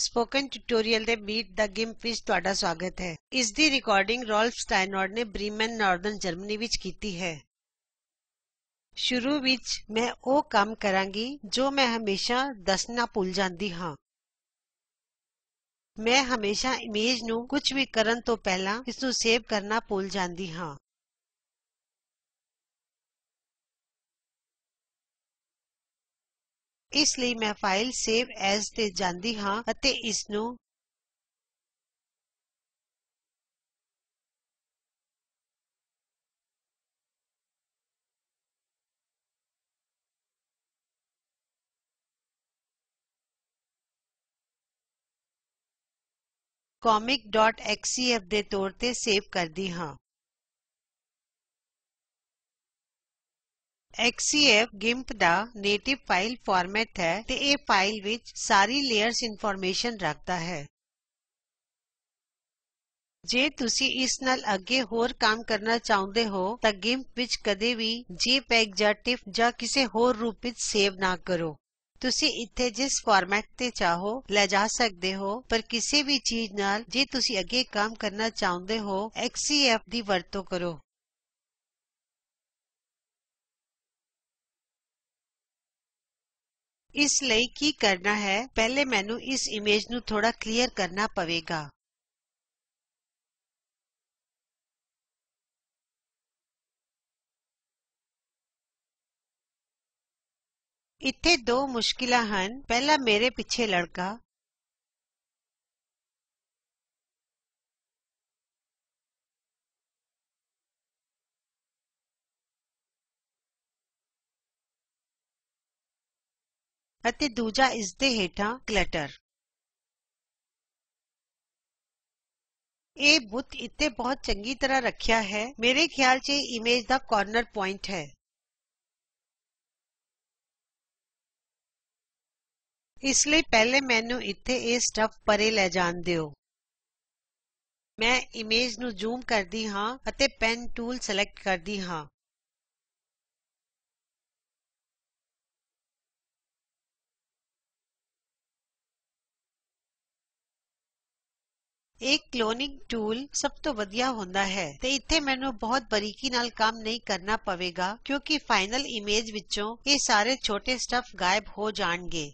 Spoken tutorial ਦੇ meat ਦਾ ਗਿੰਪ ਵਿੱਚ ਤੁਹਾਡਾ ਸਵਾਗਤ ਹੈ। ਇਸ ਦੀ ਰਿਕਾਰਡਿੰਗ ਰਾਲਫ ਸਟਾਈਨਰਡ ਨੇ ਬ੍ਰੀਮਨ ਨਾਰਦਰਨ ਜਰਮਨੀ ਵਿੱਚ ਕੀਤੀ ਹੈ। ਸ਼ੁਰੂ ਵਿੱਚ ਮੈਂ ਉਹ ਕੰਮ ਕਰਾਂਗੀ ਜੋ ਮੈਂ ਹਮੇਸ਼ਾ ਦੱਸਣਾ ਭੁੱਲ ਜਾਂਦੀ ਹਾਂ। ਮੈਂ ਹਮੇਸ਼ਾ ਇਮੇਜ ਨੂੰ ਕੁਝ ਵੀ ਕਰਨ ਤੋਂ ਪਹਿਲਾਂ ਇਸ ਨੂੰ ਸੇਵ ਕਰਨਾ ਭੁੱਲ ਜਾਂਦੀ ਹਾਂ। ਇਸ ਲਈ ਮੈਂ ਫਾਈਲ ਸੇਵ ਐਜ਼ ਤੇ ਜਾਂਦੀ ਹਾਂ ਅਤੇ ਇਸ ਨੂੰ comic.xcf ਦੇ ਤੌਰ ਤੇ ਸੇਵ ਕਰਦੀ ਹਾਂ। xcf ਗਿੰਪ ਦਾ ਨੇਟਿਵ ਫਾਈਲ ਫਾਰਮੈਟ ਹੈ ਤੇ ਇਹ ਫਾਈਲ ਵਿੱਚ ਸਾਰੀ ਲੇਅਰਸ ਇਨਫੋਰਮੇਸ਼ਨ ਰੱਖਦਾ ਹੈ। ਜੇ ਤੁਸੀਂ ਇਸ ਨਾਲ ਅੱਗੇ ਹੋਰ ਕੰਮ ਕਰਨਾ ਚਾਹੁੰਦੇ ਹੋ ਤਾਂ ਗਿੰਪ ਵਿੱਚ ਕਦੇ ਵੀ ਜਪੀਈਜੀ ਜਾਂ ਟਿਫ ਜਾਂ ਕਿਸੇ ਹੋਰ ਰੂਪ ਵਿੱਚ ਸੇਵ ਨਾ ਕਰੋ। ਤੁਸੀਂ ਇੱਥੇ ਜਿਸ ਫਾਰਮੈਟ ਤੇ ਚਾਹੋ ਲੈ ਜਾ ਸਕਦੇ ਹੋ ਪਰ ਕਿਸੇ ਵੀ ਚੀਜ਼ ਨਾਲ ਜੇ ਤੁਸੀਂ ਅੱਗੇ ਕੰਮ ਕਰਨਾ ਚਾਹੁੰਦੇ ਹੋ xcf ਦੀ ਵਰਤੋਂ ਕਰੋ। ਇਸ ਲਈ ਕੀ ਕਰਨਾ ਹੈ ਪਹਿਲੇ ਮੈਨੂੰ ਇਸ ਇਮੇਜ ਨੂੰ ਥੋੜਾ ਕਲੀਅਰ ਕਰਨਾ ਪਵੇਗਾ। ਇੱਥੇ ਦੋ ਮੁਸ਼ਕਿਲਾਂ ਹਨ। ਪਹਿਲਾ ਮੇਰੇ ਪਿੱਛੇ ਲੜਕਾ ਅਤੇ ਦੂਜਾ ਇਸ ਦੇ ਹੇਠਾਂ ਕਲਟਰ। ਇਹ ਬੁੱਤ ਇੱਥੇ ਬਹੁਤ ਚੰਗੀ ਤਰ੍ਹਾਂ ਰੱਖਿਆ ਹੈ। ਮੇਰੇ ਖਿਆਲ ਚ ਇਹ ਇਮੇਜ ਦਾ ਕਾਰਨਰ ਪੁਆਇੰਟ ਹੈ। ਇਸ ਲਈ ਪਹਿਲੇ ਮੈਨੂੰ ਇੱਥੇ ਇਹ ਸਟੱਫ ਪਰੇ ਲੈ ਜਾਣ ਦਿਉ। ਮੈਂ ਇਮੇਜ ਨੂੰ ਜ਼ੂਮ ਕਰਦੀ ਹਾਂ ਅਤੇ ਪੈਨ ਟੂਲ ਸਲੈਕਟ ਕਰਦੀ ਹਾਂ। ਇਹ ਕਲੋਨਿੰਗ ਟੂਲ ਸਭ ਤੋਂ ਵਧੀਆ ਹੁੰਦਾ ਹੈ ਤੇ ਇੱਥੇ ਮੈਨੂੰ ਬਹੁਤ ਬਰੀਕੀ ਨਾਲ ਕੰਮ ਨਹੀਂ ਕਰਨਾ ਪਵੇਗਾ ਕਿਉਂਕਿ ਫਾਈਨਲ ਇਮੇਜ ਵਿੱਚੋਂ ਇਹ ਸਾਰੇ ਛੋਟੇ ਸਟੱਫ ਗਾਇਬ ਹੋ ਜਾਣਗੇ।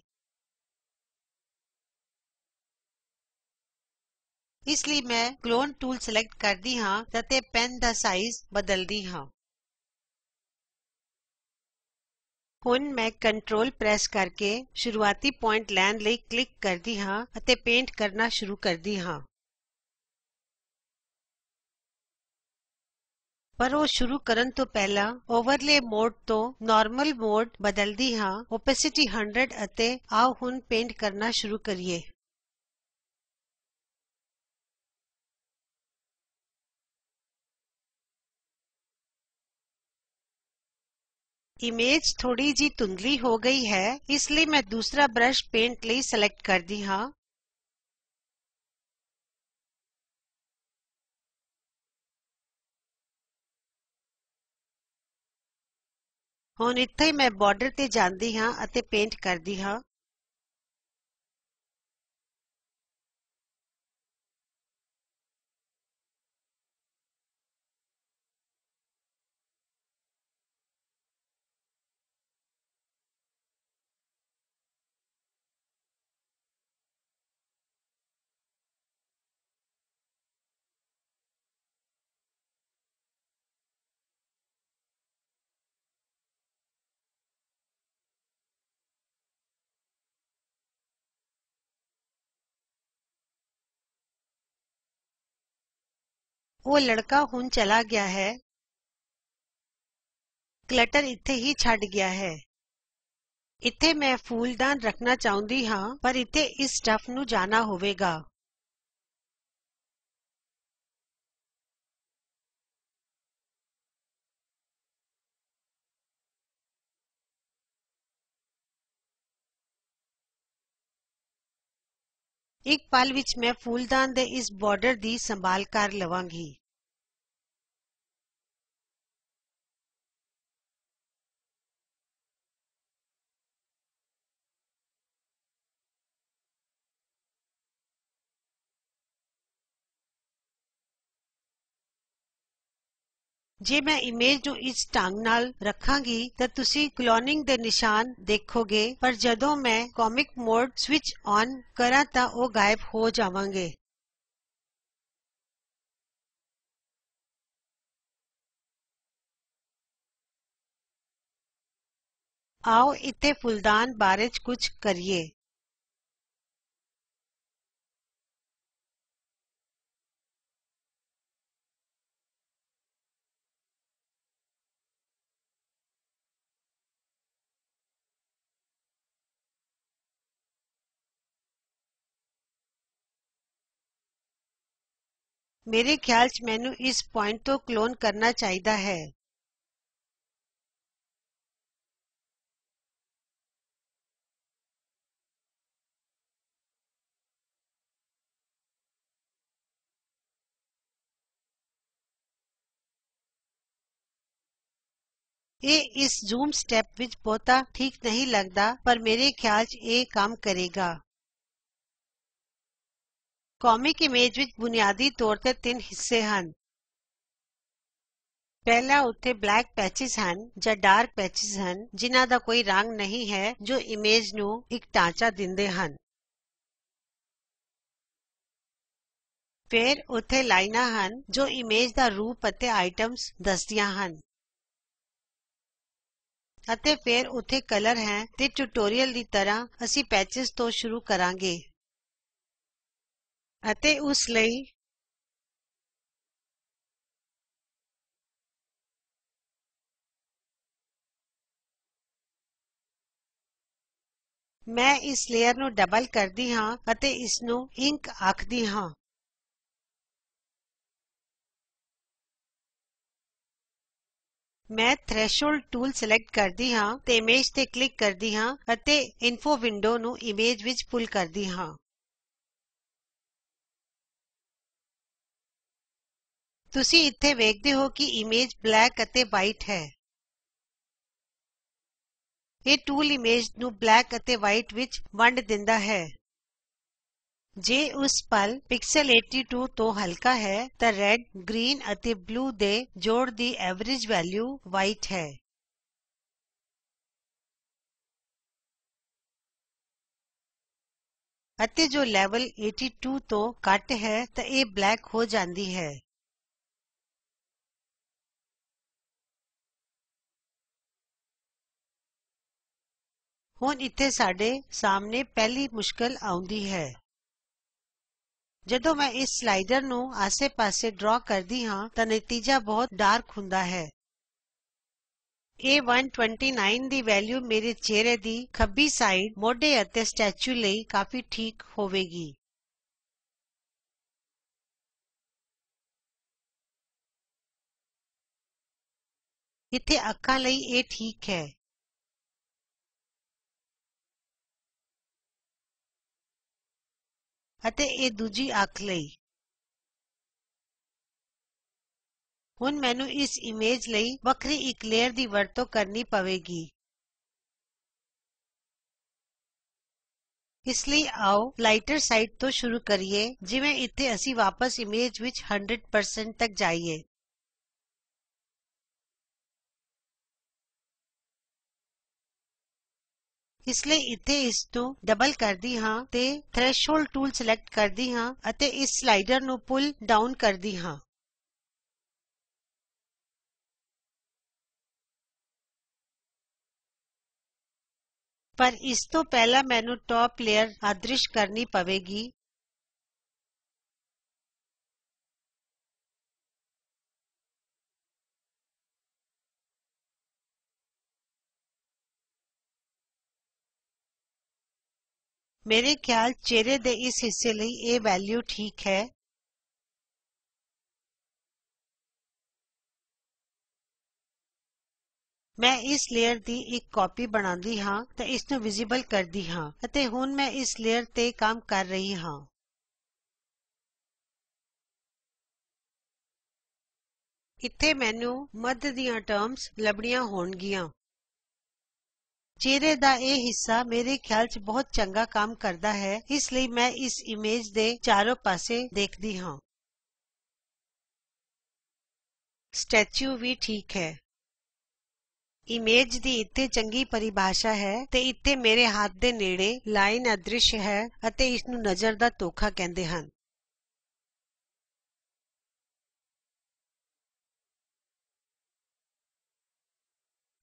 ਇਸ ਲਈ ਮੈਂ ਕਲੋਨ ਟੂਲ ਸਲੈਕਟ ਕਰਦੀ ਹਾਂ ਅਤੇ ਪੈਨ ਦਾ ਸਾਈਜ਼ ਬਦਲਦੀ ਹਾਂ। ਹੁਣ ਮੈਂ ਕੰਟਰੋਲ ਪ੍ਰੈਸ ਕਰਕੇ ਸ਼ੁਰੂਆਤੀ ਪੁਆਇੰਟ ਲੈਣ ਲਈ ਕਲਿਕ ਕਰਦੀ ਹਾਂ ਅਤੇ ਪੇਂਟ ਕਰਨਾ ਸ਼ੁਰੂ ਕਰਦੀ ਹਾਂ। ਪਰ ਉਹ ਸ਼ੁਰੂ ਕਰਨ ਤੋਂ ਪਹਿਲਾਂ ਓਵਰਲੇ ਮੋਡ ਤੋਂ ਨਾਰਮਲ ਮੋਡ ਬਦਲਦੀ ਹਾਂ ਓਪੈਸਿਟੀ 100 ਅਤੇ ਆਓ ਹੁਣ ਪੇਂਟ ਕਰਨਾ ਸ਼ੁਰੂ ਕਰੀਏ। ਇਮੇਜ ਥੋੜੀ ਜਿਹੀ ਧੁੰਦਲੀ ਹੋ ਗਈ ਹੈ ਇਸ ਲਈ ਮੈਂ ਦੂਸਰਾ ਬ੍ਰਸ਼ ਪੇਂਟ ਲਈ ਸਲੈਕਟ ਕਰਦੀ ਹਾਂ। ਹੁਣ ਇੱਥੇ ਮੈਂ ਬਾਰਡਰ ਤੇ ਜਾਂਦੀ ਹਾਂ ਅਤੇ ਪੇਂਟ ਕਰਦੀ ਹਾਂ। ਉਹ ਲੜਕਾ ਹੁਣ ਚਲਾ ਗਿਆ ਹੈ। ਕਲਟਰ ਇੱਥੇ ਹੀ ਛੱਡ ਗਿਆ ਹੈ। ਇੱਥੇ ਮੈਂ ਫੁੱਲਦਾਨ ਰੱਖਣਾ ਚਾਹੁੰਦੀ ਹਾਂ ਪਰ ਇੱਥੇ ਇਸ ਸਟੱਫ ਨੂੰ ਜਾਣਾ ਹੋਵੇਗਾ। ਇੱਕ ਪਲ ਵਿੱਚ ਮੈਂ ਫੁੱਲਦਾਨ ਦੇ ਇਸ ਬਾਰਡਰ ਦੀ ਸੰਭਾਲ ਕਰ ਲਵਾਂਗੀ। ਜੇ ਮੈਂ ਇਮੇਜ ਨੂੰ ਇਸ ਢੰਗ ਨਾਲ ਰੱਖਾਂਗੀ ਤਾਂ ਤੁਸੀਂ ਕਲੋਨਿੰਗ ਦੇ ਨਿਸ਼ਾਨ ਦੇਖੋਗੇ, ਪਰ ਜਦੋਂ ਮੈਂ ਕਾਮਿਕ ਮੋਡ ਸਵਿਚ ਔਨ ਕਰਾਂ ਤਾਂ ਉਹ ਗਾਇਬ ਹੋ ਜਾਵਾਂਗੇ। ਆਓ ਇੱਥੇ ਫੁੱਲਦਾਨ ਬਾਰੇ ਕੁਝ ਕਰੀਏ। ਮੇਰੇ ਖਿਆਲ ਚ ਮੈਨੂੰ ਇਸ ਪੁਆਇੰਟ ਤੋਂ ਕਲੋਨ ਕਰਨਾ ਚਾਹੀਦਾ ਹੈ। ਇਹ ਇਸ ਜ਼ੂਮ ਸਟੈਪ ਵਿੱਚ ਬਹੁਤਾ ਠੀਕ ਨਹੀਂ ਲੱਗਦਾ, ਪਰ ਮੇਰੇ ਖਿਆਲ ਚ ਇਹ ਕੰਮ ਕਰੇਗਾ। ਕਾਮਿਕ ਇਮੇਜ ਵਿੱਚ ਬੁਨਿਆਦੀ ਤੌਰ ਤੇ 3 ਹਿੱਸੇ ਹਨ। ਪਹਿਲਾ ਉੱਥੇ ਬਲੈਕ ਪੈਚਿਸ ਹਨ ਜਾਂ ਡਾਰਕ ਪੈਚਿਸ ਹਨ ਜਿਨ੍ਹਾਂ ਦਾ ਕੋਈ ਰੰਗ ਨਹੀਂ ਹੈ, ਜੋ ਇਮੇਜ ਨੂੰ ਇੱਕ ਢਾਂਚਾ ਦਿੰਦੇ ਹਨ। ਫਿਰ ਉੱਥੇ ਲਾਈਨਾਂ ਹਨ ਜੋ ਇਮੇਜ ਦਾ ਰੂਪ ਅਤੇ ਆਈਟਮਸ ਦੱਸਦੀਆਂ ਹਨ। ਅਤੇ ਫਿਰ ਉੱਥੇ ਕਲਰ ਹੈ ਤੇ ਟਿਊਟੋਰੀਅਲ ਦੀ ਤਰ੍ਹਾਂ ਅਸੀਂ ਪੈਚਿਸ ਤੋਂ ਸ਼ੁਰੂ ਕਰਾਂਗੇ। ਅਤੇ ਉਸ ਲਈ ਮੈਂ ਇਸ ਲੇਅਰ ਨੂੰ ਡਬਲ ਕਰਦੀ ਹਾਂ ਅਤੇ ਇਸ ਨੂੰ ਇੰਕ ਆਖਦੀ ਹਾਂ। ਮੈਂ ਥ੍ਰੈਸ਼ੋਲਡ ਟੂਲ ਸਿਲੈਕਟ ਕਰਦੀ ਹਾਂ ਤੇ ਇਮੇਜ ਤੇ ਕਲਿਕ ਕਰਦੀ ਹਾਂ ਅਤੇ ਇਨਫੋ ਵਿੰਡੋ ਨੂੰ ਇਮੇਜ ਵਿੱਚ ਪੁੱਲ ਕਰਦੀ ਹਾਂ। ਤੁਸੀਂ ਇੱਥੇ ਵੇਖਦੇ ਹੋ ਕਿ ਇਮੇਜ ਬਲੈਕ ਅਤੇ ਵਾਈਟ ਹੈ। ਇਹ ਟੂਲ ਇਮੇਜ ਨੂੰ ਬਲੈਕ ਅਤੇ ਵਾਈਟ ਵਿੱਚ ਵੰਡ ਦਿੰਦਾ ਹੈ। ਜੇ ਉਸ ਪਲ ਪਿਕਸਲ 82 ਤੋਂ ਹਲਕਾ ਹੈ ਤਾਂ ਰੈੱਡ, ਗ੍ਰੀਨ ਅਤੇ ਬਲੂ ਦੇ ਜੋੜ ਦੀ ਐਵਰੇਜ ਵੈਲਯੂ ਵਾਈਟ ਹੈ। ਅਤੇ ਜੋ ਲੈਵਲ 82 ਤੋਂ ਘੱਟ ਹੈ ਤਾਂ ਇਹ ਬਲੈਕ ਹੋ ਜਾਂਦੀ ਹੈ। ਹੁਣ ਇੱਥੇ ਸਾਡੇ ਸਾਹਮਣੇ ਪਹਿਲੀ ਮੁਸ਼ਕਲ ਆਉਂਦੀ ਹੈ। ਜਦੋਂ ਮੈਂ ਇਸ ਸਲਾਈਡਰ ਨੂੰ ਆਸੇ ਪਾਸੇ ਡਰਾ ਕਰਦੀ ਹਾਂ ਤਾਂ ਨਤੀਜਾ ਬਹੁਤ ਡਾਰਕ ਹੁੰਦਾ ਹੈ। ਇਹ 129 ਦੀ ਵੈਲਯੂ ਮੇਰੇ ਚਿਹਰੇ ਦੀ ਖੱਬੀ ਸਾਈਡ, ਮੋਢੇ ਅਤੇ ਸਟੈਚੂ ਲਈ ਕਾਫੀ ਠੀਕ ਹੋਵੇਗੀ। ਇੱਥੇ ਅੱਖਾਂ ਲਈ ਇਹ ਠੀਕ ਹੈ। ਅਤੇ ਇਹ ਦੂਜੀ ਅੱਖ ਲਈ। ਹੁਣ ਮੈਨੂੰ ਇਸ ਇਮੇਜ ਲਈ ਵੱਖਰੀ ਇੱਕ ਲੇਅਰ ਦੀ ਵਰਤੋਂ ਕਰਨੀ ਪਵੇਗੀ। ਇਸ ਲਈ ਆਓ ਲਾਈਟਰ ਸਾਈਡ ਤੋਂ ਸ਼ੁਰੂ ਕਰੀਏ, ਜਿਵੇਂ ਇੱਥੇ ਅਸੀਂ ਵਾਪਸ ਇਮੇਜ ਵਿੱਚ 100% ਤੱਕ ਜਾਈਏ। ਇਸ ਲਈ ਇੱਥੇ ਇਸ ਨੂੰ ਡਬਲ ਕਰਦੀ ਹਾਂ ਤੇ ਥ੍ਰੈਸ਼ੋਲਡ ਟੂਲ ਸਿਲੈਕਟ ਕਰਦੀ ਹਾਂ ਅਤੇ ਇਸ ਸਲਾਈਡਰ ਨੂੰ ਪੁੱਲ ਡਾਉਨ ਕਰਦੀ ਹਾਂ। ਪਰ ਇਸ ਤੋਂ ਪਹਿਲਾਂ ਮੈਨੂੰ ਟਾਪ ਲੇਅਰ ਅਦ੍ਰਿਸ਼ ਕਰਨੀ ਪਵੇਗੀ। ਮੇਰੇ ਖਿਆਲ ਚਿਹਰੇ ਦੇ ਇਸ ਹਿੱਸੇ ਲਈ ਇਹ ਵੈਲਯੂ ਠੀਕ ਹੈ। ਮੈਂ ਇਸ ਲੇਅਰ ਦੀ ਇੱਕ ਕਾਪੀ ਬਣਾਉਂਦੀ ਹਾਂ ਤੇ ਇਸ ਨੂੰ ਵਿਜ਼ਿਬਲ ਕਰਦੀ ਹਾਂ ਅਤੇ ਹੁਣ ਮੈਂ ਇਸ ਲੇਅਰ ਤੇ ਕੰਮ ਕਰ ਰਹੀ ਹਾਂ। ਇੱਥੇ ਮੈਨੂੰ ਮੱਧ ਦੀਆਂ ਟਰਮਜ਼ ਲੱਭਣੀਆਂ ਹੋਣਗੀਆਂ। ਚਿਹਰੇ ਦਾ ਇਹ ਹਿੱਸਾ ਮੇਰੇ ਖਿਆਲ ਚ ਬਹੁਤ ਚੰਗਾ ਕੰਮ ਕਰਦਾ ਹੈ, ਇਸ ਲਈ ਮੈਂ ਇਸ ਇਮੇਜ ਦੇ ਚਾਰੋਂ ਪਾਸੇ ਦੇਖਦੀ ਹਾਂ। ਸਟੈਚੂ ਵੀ ਠੀਕ ਹੈ। ਇਮੇਜ ਦੀ ਇੱਥੇ ਚੰਗੀ ਪਰਿਭਾਸ਼ਾ ਹੈ ਤੇ ਇੱਥੇ ਮੇਰੇ ਹੱਥ ਦੇ ਨੇੜੇ ਲਾਈਨ ਅਦ੍ਰਿਸ਼ ਹੈ ਅਤੇ ਇਸ ਨੂੰ ਨਜ਼ਰ ਦਾ ਧੋਖਾ ਕਹਿੰਦੇ ਹਨ।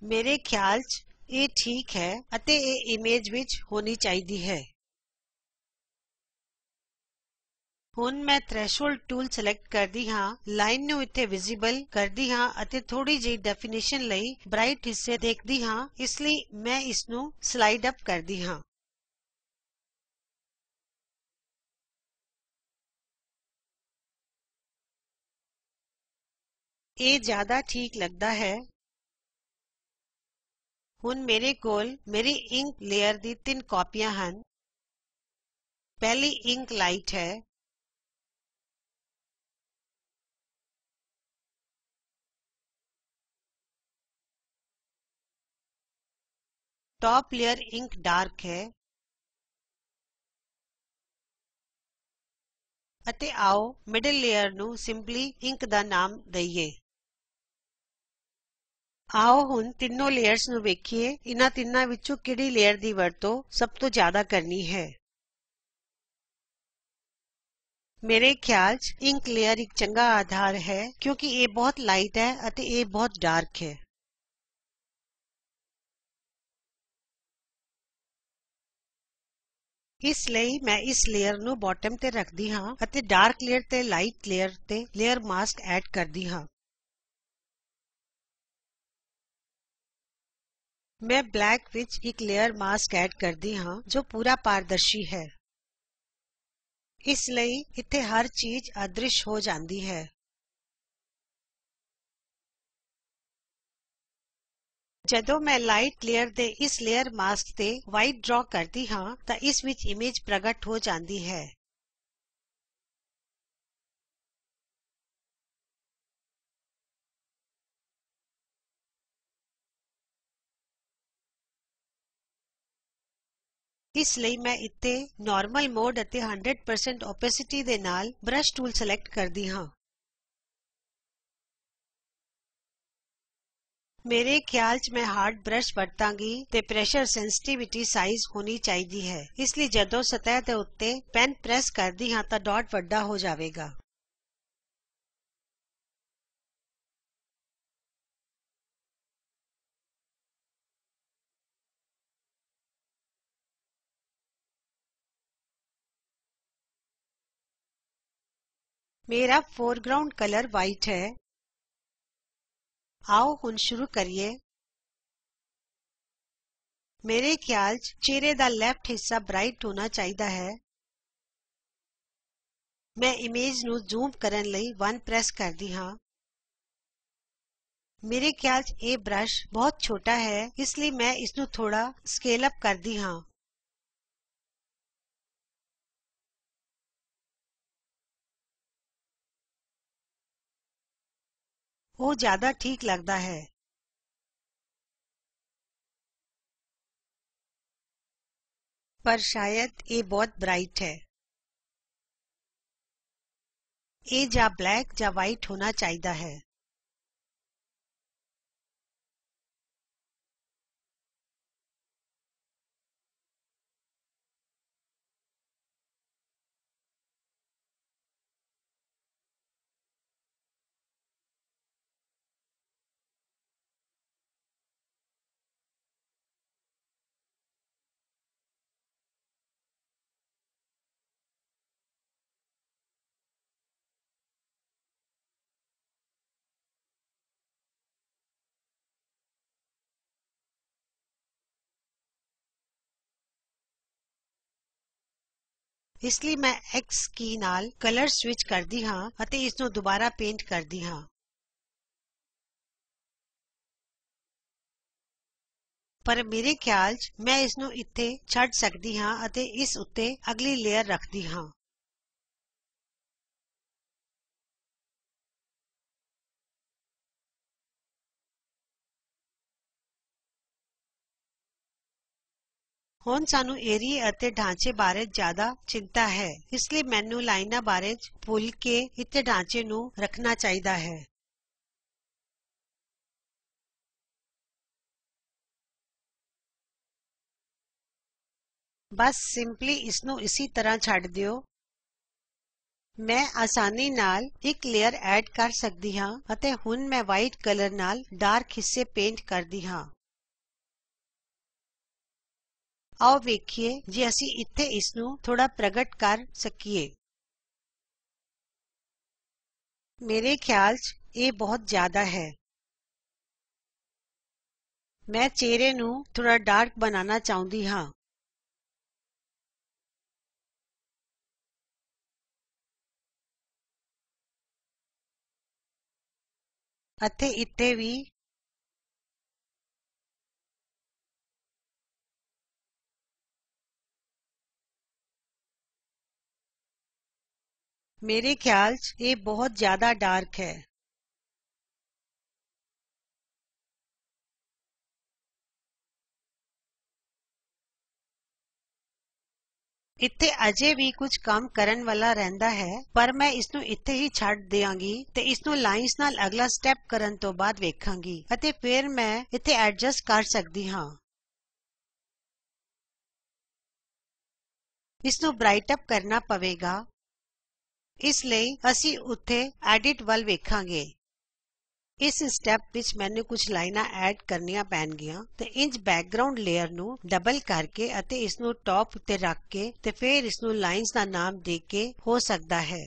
ਮੇਰੇ ਖਿਆਲ 'ਚ ਇਹ ਠੀਕ ਹੈ ਅਤੇ ਇਹ ਇਮੇਜ ਵਿੱਚ ਹੋਣੀ ਚਾਹੀਦੀ ਹੈ। ਹੁਣ ਮੈਂ ਥ੍ਰੈਸ਼ਹੋਲਡ ਟੂਲ ਸਿਲੈਕਟ ਕਰਦੀ ਹਾਂ, ਲਾਈਨ ਨੂੰ ਇੱਥੇ ਵਿਜ਼ਿਬਲ ਕਰਦੀ ਹਾਂ ਅਤੇ ਥੋੜੀ ਜਿਹੀ ਡੈਫੀਨੇਸ਼ਨ ਲਈ ਬ੍ਰਾਈਟ ਹਿੱਸੇ ਦੇਖਦੀ ਹਾਂ, ਇਸ ਲਈ ਮੈਂ ਇਸ ਨੂੰ ਸਲਾਈਡ ਅਪ ਕਰਦੀ ਹਾਂ। ਇਹ ਜ਼ਿਆਦਾ ਠੀਕ ਲੱਗਦਾ ਹੈ। ਹੁਣ ਮੇਰੇ ਕੋਲ ਮੇਰੀ ਇੰਕ ਲੇਅਰ ਦੀ 3 ਕਾਪੀਆਂ ਹਨ। ਪਹਿਲੀ ਇੰਕ ਲਾਈਟ ਹੈ। ਟਾਪ ਲੇਅਰ ਇੰਕ ਡਾਰਕ ਹੈ ਅਤੇ ਆਓ ਮਿਡਲ ਲੇਅਰ ਨੂੰ ਸਿੰਪਲੀ ਇੰਕ ਦਾ ਨਾਮ ਦਈਏ। ਆਓ ਹੁਣ ਤਿੰਨੋਂ ਲੇਅਰਸ ਨੂੰ ਵੇਖੀਏ। ਇਹਨਾਂ ਤਿੰਨਾਂ ਵਿੱਚੋਂ ਕਿਹੜੀ ਲੇਅਰ ਦੀ ਵਰਤੋਂ ਸਭ ਤੋਂ ਜ਼ਿਆਦਾ ਕਰਨੀ ਹੈ। ਮੇਰੇ ਖਿਆਲ 'ਚ ਇੰਕ ਲੇਅਰ ਇੱਕ ਚੰਗਾ ਆਧਾਰ ਹੈ ਕਿਉਂਕਿ ਇਹ ਬਹੁਤ ਲਾਈਟ ਹੈ ਅਤੇ ਇਹ ਬਹੁਤ ਡਾਰਕ ਹੈ। ਇਸ ਲਈ ਮੈਂ ਇਸ ਲੇਅਰ ਨੂੰ ਬਾਟਮ ਤੇ ਰੱਖਦੀ ਹਾਂ ਅਤੇ ਡਾਰਕ ਲੇਅਰ ਤੇ ਲਾਈਟ ਲੇਅਰ ਤੇ ਲੇਅਰ ਮਾਸਕ ਐਡ ਕਰਦੀ ਹਾਂ। ਮੈਂ ਬਲੈਕ ਵਿੱਚ ਇੱਕ ਲੇਅਰ ਮਾਸਕ ਐਡ ਕਰਦੀ ਹਾਂ ਜੋ ਪੂਰਾ ਪਾਰਦਰਸ਼ੀ ਹੈ। ਇਸ ਲਈ ਇੱਥੇ ਹਰ ਚੀਜ਼ ਅਦ੍ਰਿਸ਼ ਹੋ ਜਾਂਦੀ ਹੈ। ਜਦੋਂ ਮੈਂ ਲਾਈਟ ਲੇਅਰ ਦੇ ਇਸ ਲੇਅਰ ਮਾਸਕ ਤੇ ਵਾਈਟ ਡਰਾ ਕਰਦੀ ਹਾਂ ਤਾਂ ਇਸ ਵਿੱਚ ਇਮੇਜ ਪ੍ਰਗਟ ਹੋ ਜਾਂਦੀ ਹੈ। ਇਸ ਲਈ ਮੈਂ ਇੱਥੇ ਨਾਰਮਲ ਮੋਡ ਅਤੇ 100% ਓਪੈਸਿਟੀ ਦੇ ਨਾਲ ਬ੍ਰਸ਼ ਟੂਲ ਸਿਲੈਕਟ ਕਰਦੀ ਹਾਂ। ਮੇਰੇ ਖਿਆਲ 'ਚ ਮੈਂ ਹਾਰਡ ਬ੍ਰਸ਼ ਵਰਤਾਂਗੀ ਤੇ ਪ੍ਰੈਸ਼ਰ ਸੈਂਸਿਟੀਵਿਟੀ ਸਾਈਜ਼ ਹੋਣੀ ਚਾਹੀਦੀ ਹੈ। ਇਸ ਲਈ ਜਦੋਂ ਸਤਹ ਦੇ ਉੱਤੇ ਪੈਨ ਪ੍ਰੈਸ ਕਰਦੀ ਹਾਂ ਤਾਂ ਡਾਟ ਵੱਡਾ ਹੋ ਜਾਵੇਗਾ। ਮੇਰਾ ਫੋਰਗਰਾਉਂਡ ਕਲਰ ਵਾਈਟ ਹੈ। ਆਓ ਹੁਣ ਸ਼ੁਰੂ ਕਰੀਏ। ਮੇਰੇ ਖਿਆਲ 'ਚ ਚਿਹਰੇ ਦਾ ਲੈਫਟ ਹਿੱਸਾ ਬ੍ਰਾਈਟ ਹੋਣਾ ਚਾਹੀਦਾ ਹੈ। ਮੈਂ ਇਮੇਜ ਨੂੰ ਜ਼ੂਮ ਕਰਨ ਲਈ 1 ਪ੍ਰੈਸ ਕਰਦੀ ਹਾਂ। ਮੇਰੇ ਖਿਆਲ 'ਚ ਇਹ ਬ੍ਰਸ਼ ਬਹੁਤ ਛੋਟਾ ਹੈ, ਇਸ ਲਈ ਮੈਂ ਇਸ ਨੂੰ ਥੋੜਾ ਸਕੇਲ ਅਪ ਕਰਦੀ ਹਾਂ। ਉਹ ਜ਼ਿਆਦਾ ਠੀਕ ਲੱਗਦਾ ਹੈ। ਪਰ ਸ਼ਾਇਦ ਇਹ ਬਹੁਤ ਬ੍ਰਾਈਟ ਹੈ। ਇਹ ਜਾਂ ਬਲੈਕ ਜਾਂ ਵਾਈਟ ਹੋਣਾ ਚਾਹੀਦਾ ਹੈ। ਇਸ ਲਈ ਮੈਂ X ਕੀ ਨਾਲ ਕਲਰ ਸਵਿਚ ਕਰਦੀ ਹਾਂ ਅਤੇ ਇਸ ਨੂੰ ਦੁਬਾਰਾ ਪੇਂਟ ਕਰਦੀ ਹਾਂ। ਪਰ ਮੇਰੇ ਖਿਆਲ 'ਚ ਮੈਂ ਇਸ ਨੂੰ ਇੱਥੇ ਛੱਡ ਸਕਦੀ ਹਾਂ ਅਤੇ ਇਸ ਉੱਤੇ ਅਗਲੀ ਲੇਅਰ ਰੱਖਦੀ ਹਾਂ। ਹੁਣ ਸਾਨੂੰ ਏਰੀਏ ਅਤੇ ਢਾਂਚੇ ਬਾਰੇ ਜ਼ਿਆਦਾ ਚਿੰਤਾ ਹੈ, ਇਸ ਲਈ ਮੈਨੂੰ ਲਾਈਨਾਂ ਬਾਰੇ ਭੁੱਲ ਕੇ ਇੱਥੇ ਢਾਂਚੇ ਨੂੰ ਰੱਖਣਾ ਚਾਹੀਦਾ ਹੈ। ਬਸ ਸਿੰਪਲੀ ਇਸ ਨੂੰ ਇਸੀ ਤਰ੍ਹਾਂ ਛੱਡ ਦਿਓ। ਮੈਂ ਆਸਾਨੀ ਨਾਲ ਇੱਕ ਲੇਅਰ ਐਡ ਕਰ ਸਕਦੀ ਹਾਂ ਅਤੇ ਹੁਣ ਮੈਂ ਵਾਈਟ ਕਲਰ ਨਾਲ ਡਾਰਕ ਹਿੱਸੇ ਪੇਂਟ ਕਰਦੀ ਹਾਂ। ਆਓ ਵੇਖੀਏ ਜੇ ਅਸੀਂ ਇੱਥੇ ਇਸ ਨੂੰ ਥੋੜਾ ਪ੍ਰਗਟ ਕਰ ਸਕੀਏ। ਮੇਰੇ ਖਿਆਲ 'ਚ ਇਹ ਬਹੁਤ ਜ਼ਿਆਦਾ ਹੈ। ਮੈਂ ਚਿਹਰੇ ਨੂੰ ਥੋੜਾ ਡਾਰਕ ਬਣਾਉਣਾ ਚਾਹੁੰਦੀ ਹਾਂ। ਅਤੇ ਇੱਥੇ ਵੀ ਮੇਰੇ ਖਿਆਲ 'ਚ ਇਹ ਬਹੁਤ ਜ਼ਿਆਦਾ ਡਾਰਕ ਹੈ। ਇੱਥੇ ਅਜੇ ਵੀ ਕੁਝ ਕੰਮ ਕਰਨ ਵਾਲਾ ਰਹਿੰਦਾ ਹੈ, ਪਰ ਮੈਂ ਇਸ ਨੂੰ ਇੱਥੇ ਹੀ ਛੱਡ ਦਿਆਂਗੀ ਤੇ ਇਸ ਨੂੰ ਲਾਈਨਜ਼ ਨਾਲ ਅਗਲਾ ਸਟੈਪ ਕਰਨ ਤੋਂ ਬਾਅਦ ਵੇਖਾਂਗੀ ਅਤੇ ਫਿਰ ਮੈਂ ਇੱਥੇ ਐਡਜਸਟ ਕਰ ਸਕਦੀ ਹਾਂ। ਇਸ ਨੂੰ ਬ੍ਰਾਈਟ ਅਪ ਕਰਨਾ ਪਵੇਗਾ। ਇਸ ਲਈ ਅਸੀਂ ਉੱਥੇ ਐਡਿਟ ਵੱਲ ਵੇਖਾਂਗੇ। ਇਸ ਸਟੈਪ ਵਿੱਚ ਮੈਨੂੰ ਕੁਝ ਲਾਈਨਾਂ ਐਡ ਕਰਨੀਆਂ ਪੈਣਗੀਆਂ ਤੇ ਇੰਜ ਬੈਕਗਰਾਉਂਡ ਲੇਅਰ ਨੂੰ ਡਬਲ ਕਰਕੇ ਅਤੇ ਇਸ ਨੂੰ ਟਾਪ ਉੱਤੇ ਰੱਖ ਕੇ ਤੇ ਫਿਰ ਇਸ ਨੂੰ ਲਾਈਨਜ਼ ਦਾ ਨਾਮ ਦੇ ਕੇ ਹੋ ਸਕਦਾ ਹੈ।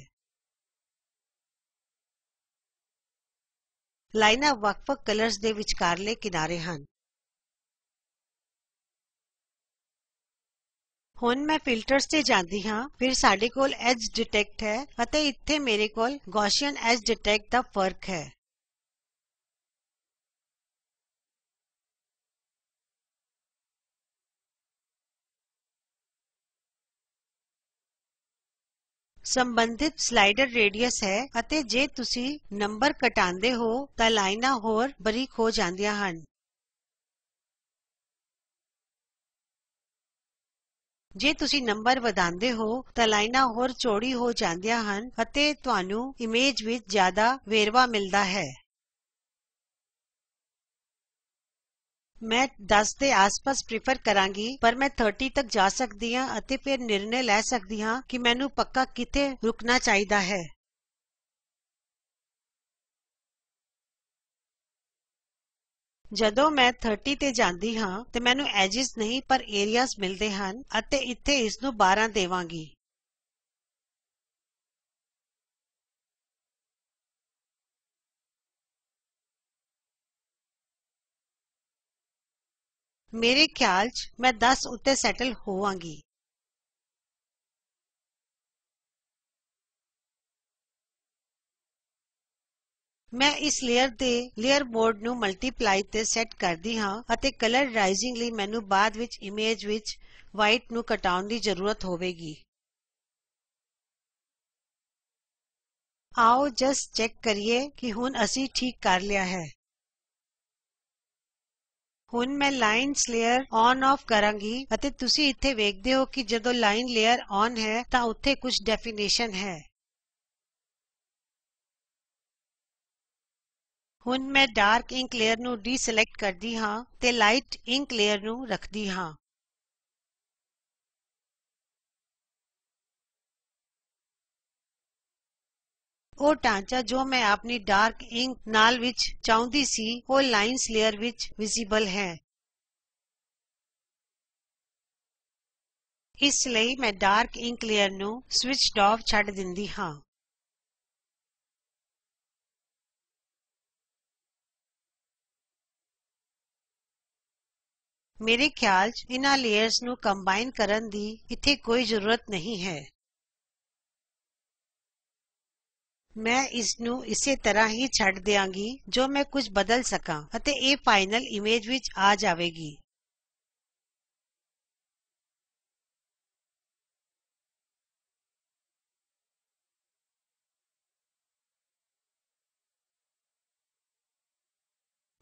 ਲਾਈਨਾਂ ਵੱਖ-ਵੱਖ ਕਲਰਸ ਦੇ ਵਿਚਕਾਰਲੇ ਕਿਨਾਰੇ ਹਨ। ਹੁਣ ਮੈਂ ਫਿਲਟਰਸ ਤੇ ਜਾਂਦੀ ਹਾਂ, ਫਿਰ ਸਾਡੇ ਕੋਲ ਐਜ ਡਿਟੈਕਟ ਹੈ ਅਤੇ ਇੱਥੇ ਮੇਰੇ ਕੋਲ ਗੌਸੀਅਨ ਐਜ ਡਿਟੈਕਟ ਦਾ ਫਰਕ ਹੈ। ਸੰਬੰਧਿਤ ਸਲਾਈਡਰ ਰੇਡੀਅਸ ਹੈ ਅਤੇ ਜੇ ਤੁਸੀਂ ਨੰਬਰ ਘਟਾਉਂਦੇ ਹੋ ਤਾਂ ਲਾਈਨਾਂ ਹੋਰ ਬਰੀਕ ਹੋ ਜਾਂਦੀਆਂ ਹਨ। ਜੇ ਤੁਸੀਂ ਨੰਬਰ ਵਧਾਉਂਦੇ ਹੋ ਤਾਂ ਲਾਈਨਾਂ ਹੋਰ ਚੌੜੀ ਹੋ ਜਾਂਦੀਆਂ ਹਨ ਅਤੇ ਤੁਹਾਨੂੰ ਇਮੇਜ ਵਿੱਚ ਜ਼ਿਆਦਾ ਵੇਰਵਾ ਮਿਲਦਾ ਹੈ। ਮੈਂ 10 ਦੇ ਆਸ-ਪਾਸ ਪ੍ਰੇਫਰ ਕਰਾਂਗੀ, ਪਰ ਮੈਂ 30 ਤੱਕ ਜਾ ਸਕਦੀ ਹਾਂ ਅਤੇ ਫਿਰ ਨਿਰਣੇ ਲੈ ਸਕਦੀ ਹਾਂ ਕਿ ਮੈਨੂੰ ਪੱਕਾ ਕਿੱਥੇ ਰੁਕਣਾ ਚਾਹੀਦਾ ਹੈ। ਜਦੋਂ ਮੈਂ 30 ਤੇ ਜਾਂਦੀ ਹਾਂ ਤੇ ਮੈਨੂੰ ਐਜਿਸ ਨਹੀਂ ਪਰ ਏਰੀਆਜ਼ ਮਿਲਦੇ ਹਨ ਅਤੇ ਇੱਥੇ ਇਸ ਨੂੰ 12 ਦੇਵਾਂਗੀ। ਮੇਰੇ ਖਿਆਲ 'ਚ ਮੈਂ 10 ਉੱਤੇ ਸੈਟਲ ਹੋਵਾਂਗੀ। ਮੈਂ ਇਸ ਲੇਅਰ ਦੇ ਲੇਅਰ ਮੋਡ ਨੂੰ ਮਲਟੀਪਲਾਈ ਤੇ ਸੈਟ ਕਰਦੀ ਹਾਂ ਅਤੇ ਕਲਰ ਰਾਈਜ਼ਿੰਗ ਲਈ ਮੈਨੂੰ ਬਾਅਦ ਵਿੱਚ ਇਮੇਜ ਵਿੱਚ ਵਾਈਟ ਨੂੰ ਘਟਾਉਣ ਦੀ ਜ਼ਰੂਰਤ ਹੋਵੇਗੀ। ਆਓ ਜਸਟ ਚੈੱਕ ਕਰੀਏ ਕਿ ਹੁਣ ਅਸੀਂ ਠੀਕ ਕਰ ਲਿਆ ਹੈ। ਹੁਣ ਮੈਂ ਲਾਈਨਜ਼ ਲੇਅਰ ਔਨ ਆਫ ਕਰਾਂਗੀ ਅਤੇ ਤੁਸੀਂ ਇੱਥੇ ਵੇਖਦੇ ਹੋ ਕਿ ਜਦੋਂ ਲਾਈਨ ਲੇਅਰ ਔਨ ਹੈ ਤਾਂ ਉੱਥੇ ਕੁਝ ਡੈਫੀਨੇਸ਼ਨ ਹੈ। ਹੁਣ ਮੈਂ ਡਾਰਕ ਇੰਕ ਲੇਅਰ ਨੂੰ ਡੀਸਲੈਕਟ ਕਰਦੀ ਹਾਂ ਤੇ ਲਾਈਟ ਇੰਕ ਲੇਅਰ ਨੂੰ ਰੱਖਦੀ ਹਾਂ। ਉਹ ਢਾਂਚਾ ਜੋ ਮੈਂ ਆਪਣੀ ਡਾਰਕ ਇੰਕ ਨਾਲ ਵਿੱਚ ਚਾਹੁੰਦੀ ਸੀ ਉਹ ਲਾਈਨਜ਼ ਲੇਅਰ ਵਿੱਚ ਵਿਜ਼ਿਬਲ ਹੈ। ਇਸ ਲਈ ਮੈਂ ਡਾਰਕ ਇੰਕ ਲੇਅਰ ਨੂੰ ਸਵਿਚਡ ਆਫ ਛੱਡ ਦਿੰਦੀ ਹਾਂ। ਮੇਰੇ ਖਿਆਲ 'ਚ ਇਹਨਾਂ ਲੇਅਰਜ਼ ਨੂੰ ਕੰਬਾਈਨ ਕਰਨ ਦੀ ਇੱਥੇ ਕੋਈ ਜ਼ਰੂਰਤ ਨਹੀਂ ਹੈ। ਮੈਂ ਇਸ ਨੂੰ ਇਸੇ ਤਰ੍ਹਾਂ ਹੀ ਛੱਡ ਦਿਆਂਗੀ ਜੋ ਮੈਂ ਕੁਝ ਬਦਲ ਸਕਾਂ ਅਤੇ ਇਹ ਫਾਈਨਲ ਇਮੇਜ ਵਿੱਚ ਆ ਜਾਵੇਗੀ।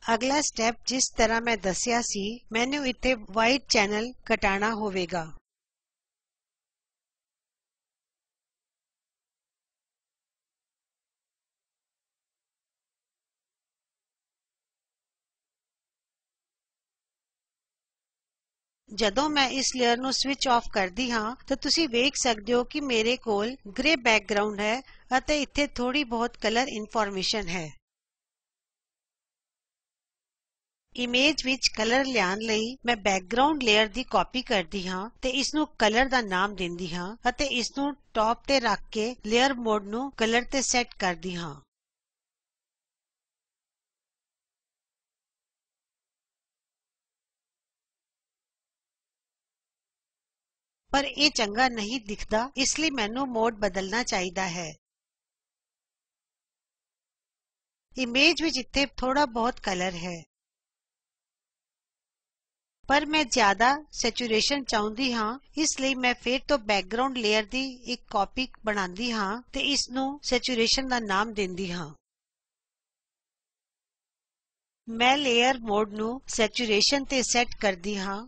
ਅਗਲਾ ਸਟੈਪ ਜਿਸ ਤਰ੍ਹਾਂ ਮੈਂ ਦੱਸਿਆ ਸੀ, ਮੈਨੂੰ ਇੱਥੇ ਵਾਈਟ ਚੈਨਲ ਘਟਾਉਣਾ ਹੋਵੇਗਾ। ਜਦੋਂ ਮੈਂ ਇਸ ਲੇਅਰ ਨੂੰ ਸਵਿਚ ਆਫ ਕਰਦੀ ਹਾਂ ਤਾਂ ਤੁਸੀਂ ਵੇਖ ਸਕਦੇ ਹੋ ਕਿ ਮੇਰੇ ਕੋਲ ਗ੍ਰੇ ਬੈਕਗ੍ਰਾਉਂਡ ਹੈ ਅਤੇ ਇੱਥੇ ਥੋੜੀ ਬਹੁਤ ਕਲਰ ਇਨਫੋਰਮੇਸ਼ਨ ਹੈ। ਇਮੇਜ ਵਿੱਚ ਕਲਰ ਲਿਆਉਣ ਲਈ ਮੈਂ ਬੈਕਗ੍ਰਾਉਂਡ ਲੇਅਰ ਦੀ ਕਾਪੀ ਕਰਦੀ ਹਾਂ ਤੇ ਇਸ ਨੂੰ ਕਲਰ ਦਾ ਨਾਮ ਦਿੰਦੀ ਹਾਂ ਅਤੇ ਇਸ ਨੂੰ ਟਾਪ ਤੇ ਰੱਖ ਕੇ ਲੇਅਰ ਮੋਡ ਨੂੰ ਕਲਰ ਤੇ ਸੈਟ ਕਰਦੀ ਹਾਂ। ਪਰ ਇਹ ਚੰਗਾ ਨਹੀਂ ਦਿਖਦਾ, ਇਸ ਲਈ ਮੈਨੂੰ ਮੋਡ ਬਦਲਣਾ ਚਾਹੀਦਾ ਹੈ। ਇਮੇਜ ਵਿੱਚ ਇੱਥੇ ਥੋੜਾ ਬਹੁਤ ਕਲਰ ਹੈ, ਪਰ ਮੈਂ ਜ਼ਿਆਦਾ ਸੈਚੂਰੇਸ਼ਨ ਚਾਹੁੰਦੀ ਹਾਂ, ਇਸ ਲਈ ਮੈਂ ਫਿਰ ਤੋਂ ਬੈਕਗ੍ਰਾਉਂਡ ਲੇਅਰ ਦੀ ਇੱਕ ਕਾਪੀ ਬਣਾਉਂਦੀ ਹਾਂ ਤੇ ਇਸ ਨੂੰ ਸੈਚੂਰੇਸ਼ਨ ਦਾ ਨਾਮ ਦਿੰਦੀ ਹਾਂ। ਮੈਂ ਲੇਅਰ ਮੋਡ ਨੂੰ ਸੈਚੂਰੇਸ਼ਨ ਤੇ ਸੈਟ ਕਰਦੀ ਹਾਂ।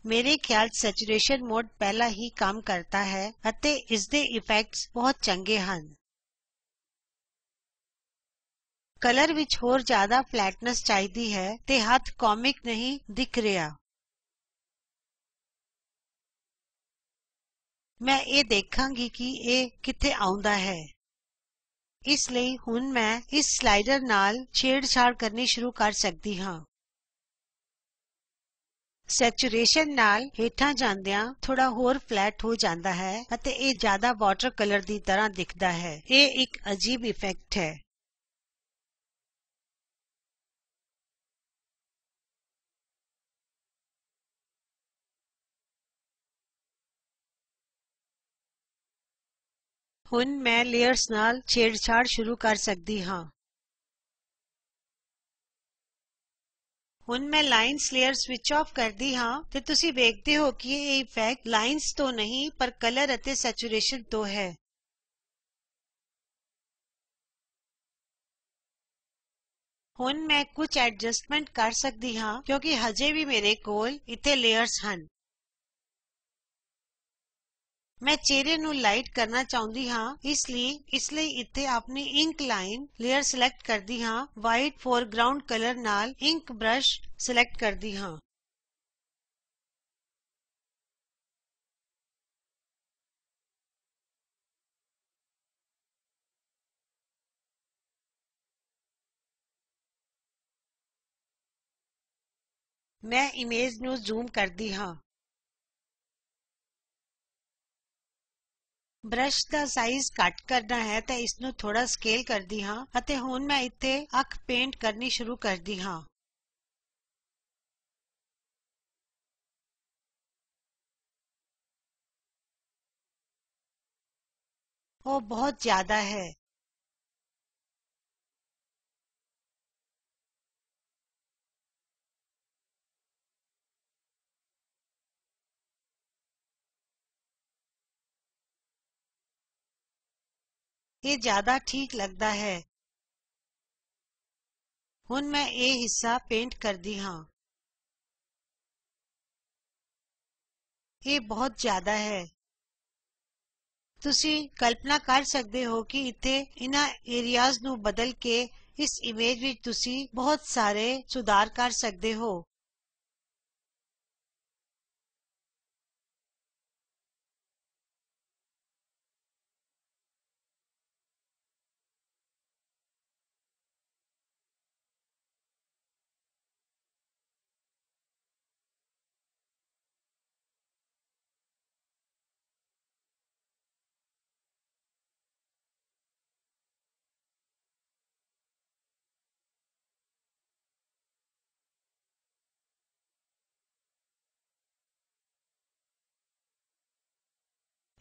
ਮੇਰੇ ਖਿਆਲ ਸੈਚੂਰੇਸ਼ਨ ਮੋਡ ਪਹਿਲਾਂ ਹੀ ਕੰਮ ਕਰਦਾ ਹੈ ਅਤੇ ਇਸ ਦੇ ਇਫੈਕਟਸ ਬਹੁਤ ਚੰਗੇ ਹਨ। ਕਲਰ ਵਿੱਚ ਹੋਰ ਜ਼ਿਆਦਾ ਫਲੈਟਨੈਸ ਚਾਹੀਦੀ ਹੈ ਤੇ ਹੱਥ ਕਾਮਿਕ ਨਹੀਂ ਦਿਖ ਰਿਹਾ। ਮੈਂ ਇਹ ਦੇਖਾਂਗੀ ਕਿ ਇਹ ਕਿੱਥੇ ਆਉਂਦਾ ਹੈ। ਇਸ ਲਈ ਹੁਣ ਮੈਂ ਇਸ ਸਲਾਈਡਰ ਨਾਲ ਛੇੜਛਾੜ ਕਰਨੀ ਸ਼ੁਰੂ ਕਰ ਸਕਦੀ ਹਾਂ। ਸੈਚੂਰੇਸ਼ਨ ਨਾਲ ਹੇਠਾਂ ਜਾਂਦਿਆਂ ਥੋੜਾ ਹੋਰ ਫਲੈਟ ਹੋ ਜਾਂਦਾ ਹੈ ਅਤੇ ਇਹ ਜ਼ਿਆਦਾ ਵਾਟਰ ਕਲਰ ਦੀ ਤਰ੍ਹਾਂ ਦਿਖਦਾ ਹੈ। ਇਹ ਇੱਕ ਅਜੀਬ ਇਫੈਕਟ ਹੈ। ਹੁਣ ਮੈਂ ਲੇਅਰਸ ਨਾਲ ਛੇੜਛਾੜ ਸ਼ੁਰੂ ਕਰ ਸਕਦੀ ਹਾਂ। ਹੁਣ ਮੈਂ ਲਾਈਨਜ਼ ਲੇਅਰ ਸਵਿਚ ਆਫ ਕਰਦੀ ਹਾਂ ਤੇ ਤੁਸੀਂ ਵੇਖਦੇ ਹੋ ਕਿ ਇਹ ਇਫੈਕਟ ਲਾਈਨਜ਼ ਤੋਂ ਨਹੀਂ ਪਰ ਕਲਰ ਅਤੇ ਸੈਚੂਰੇਸ਼ਨ ਤੋਂ ਹੈ। ਹੁਣ ਮੈਂ ਕੁਝ ਐਡਜਸਟਮੈਂਟ ਕਰ ਸਕਦੀ ਹਾਂ ਕਿਉਂਕਿ ਹਜੇ ਵੀ ਮੇਰੇ ਕੋਲ ਇੱਥੇ ਲੇਅਰਸ ਹਨ। ਮੈਂ ਚਿਹਰੇ ਨੂੰ ਲਾਈਟ ਕਰਨਾ ਚਾਹੁੰਦੀ ਹਾਂ, ਇਸ ਲਈ ਇੱਥੇ ਆਪਣੀ ਇੰਕ ਲਾਈਨ ਲੇਅਰ ਸਿਲੈਕਟ ਕਰਦੀ ਹਾਂ। ਵਾਈਟ ਫੋਰਗਰਾਉਂਡ ਕਲਰ ਨਾਲ ਇੰਕ ਬ੍ਰਸ਼ ਸਿਲੈਕਟ ਕਰਦੀ ਹਾਂ। ਮੈਂ ਇਮੇਜ ਨੂੰ ਜ਼ੂਮ ਕਰਦੀ ਹਾਂ। ਬ੍ਰਸ਼ ਦਾ ਸਾਈਜ਼ ਘੱਟ ਕਰਨਾ ਹੈ ਤਾਂ ਇਸ ਨੂੰ ਥੋੜਾ ਸਕੇਲ ਕਰਦੀ ਹਾਂ ਅਤੇ ਹੁਣ ਮੈਂ ਇੱਥੇ ਅੱਖ ਪੇਂਟ ਕਰਨੀ ਸ਼ੁਰੂ ਕਰਦੀ ਹਾਂ। ਉਹ ਬਹੁਤ ਜ਼ਿਆਦਾ ਹੈ। ਇਹ ਜ਼ਿਆਦਾ ਠੀਕ ਲੱਗਦਾ ਹੈ। ਹੁਣ ਮੈਂ ਇਹ ਹਿੱਸਾ ਪੇਂਟ ਕਰਦੀ ਹਾਂ। ਇਹ ਬਹੁਤ ਜ਼ਿਆਦਾ ਹੈ। ਤੁਸੀਂ ਕਲਪਨਾ ਕਰ ਸਕਦੇ ਹੋ ਕਿ ਇੱਥੇ ਇਹਨਾਂ ਏਰੀਆਜ਼ ਨੂੰ ਬਦਲ ਕੇ ਇਸ ਇਮੇਜ ਵਿੱਚ ਤੁਸੀਂ ਬਹੁਤ ਸਾਰੇ ਸੁਧਾਰ ਕਰ ਸਕਦੇ ਹੋ।